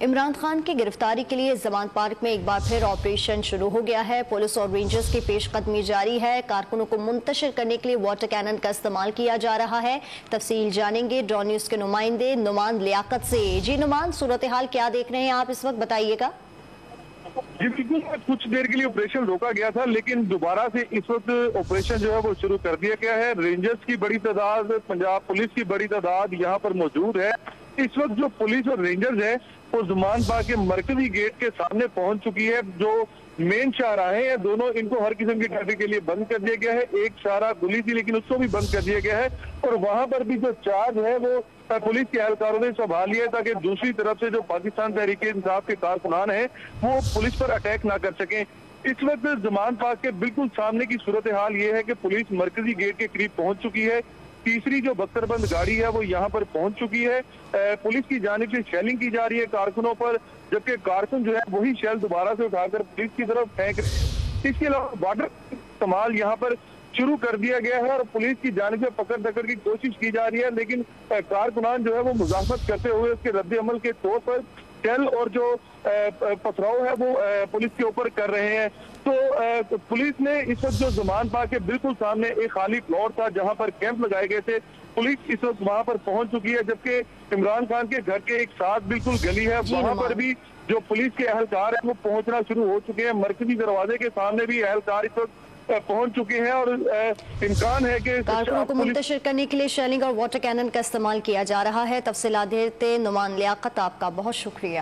عمران خان کی گرفتاری کے لیے زمان پارک میں ایک بار پھر آپریشن شروع ہو گیا ہے۔ پولیس اور رینجرز کی پیش قدمی جاری ہے۔ کارکنوں کو منتشر کرنے کے لیے واٹر کینن کا استعمال کیا جا رہا ہے۔ تفصیل جانیں گے ڈان نیوز کے نمائندے نعمان لیاقت سے۔ جی نعمان، صورتحال کیا دیکھ رہے ہیں آپ اس وقت، بتائیے گا۔ جی بالکل، کچھ دیر کے لیے آپریشن روکا گیا تھا لیکن دوبارہ سے اس وقت آپریشن جو ہے وہ شروع کر دیا گیا ہے۔ رینجرز کی بڑی تعداد، پنجاب پولیس کی بڑی تعداد یہاں پر موجود ہے۔ اس وقت جو پولیس اور رینجرز ہے وہ زمان پارک کے مرکزی گیٹ کے سامنے پہنچ چکی ہے۔ جو مین شاہراہیں ہیں دونوں، ان کو ہر قسم کی ٹریفک کے لیے بند کر دیا گیا ہے۔ ایک شاہراہ کھلی تھی لیکن اس کو بھی بند کر دیا گیا ہے، اور وہاں پر بھی جو چارج ہے وہ پولیس کے اہلکاروں نے سنبھال لیا ہے تاکہ دوسری طرف سے جو پاکستان تحریک انصاف کے کارکنان ہیں وہ پولیس پر اٹیک نہ کر سکیں۔ اس وقت زمان پارک کے بالکل سامنے کی صورتحال یہ ہے کہ پولیس مرکزی گیٹ کے قریب پہنچ چکی ہے۔ تیسری جو بختر بند گاڑی ہے وہ یہاں پر پہنچ چکی ہے۔ پولیس کی جانب سے شیلنگ کی جا رہی ہے کارکنوں پر، جبکہ کارکن جو ہے وہی شیل دوبارہ سے اٹھا کر پولیس کی طرف پھینک رہے ہیں۔ اس کے علاوہ واٹر استعمال یہاں پر شروع کر دیا گیا ہے اور پولیس کی جانب سے پکڑ دکڑ کی کوشش کی جا رہی ہے، لیکن کارکنان جو ہے وہ مزاحمت کرتے ہوئے اس کے رد عمل کے طور پر شیل اور جو پتھراؤ ہے وہ پولیس کے اوپر کر رہے ہیں۔ تو پولیس نے اس وقت جو زمان پارک کے بالکل سامنے ایک خالی پلاٹ تھا جہاں پر کیمپ لگائے گئے تھے، پولیس اس وقت وہاں پر پہنچ چکی ہے، جبکہ عمران خان کے گھر کے ایک ساتھ بالکل گلی ہے وہاں پر بھی جو پولیس کے اہلکار ہیں وہ پہنچنا شروع ہو چکے ہیں۔ مرکزی دروازے کے سامنے بھی اہلکار اس وقت پہنچ چکے ہیں اور امکان ہے کہ کارکنوں کو منتشر کرنے کے لیے شیلنگ اور واٹر کینن کا استعمال کیا جا رہا ہے۔ تفصیلات دیتے نعمان لیاقت، آپ کا بہت شکریہ۔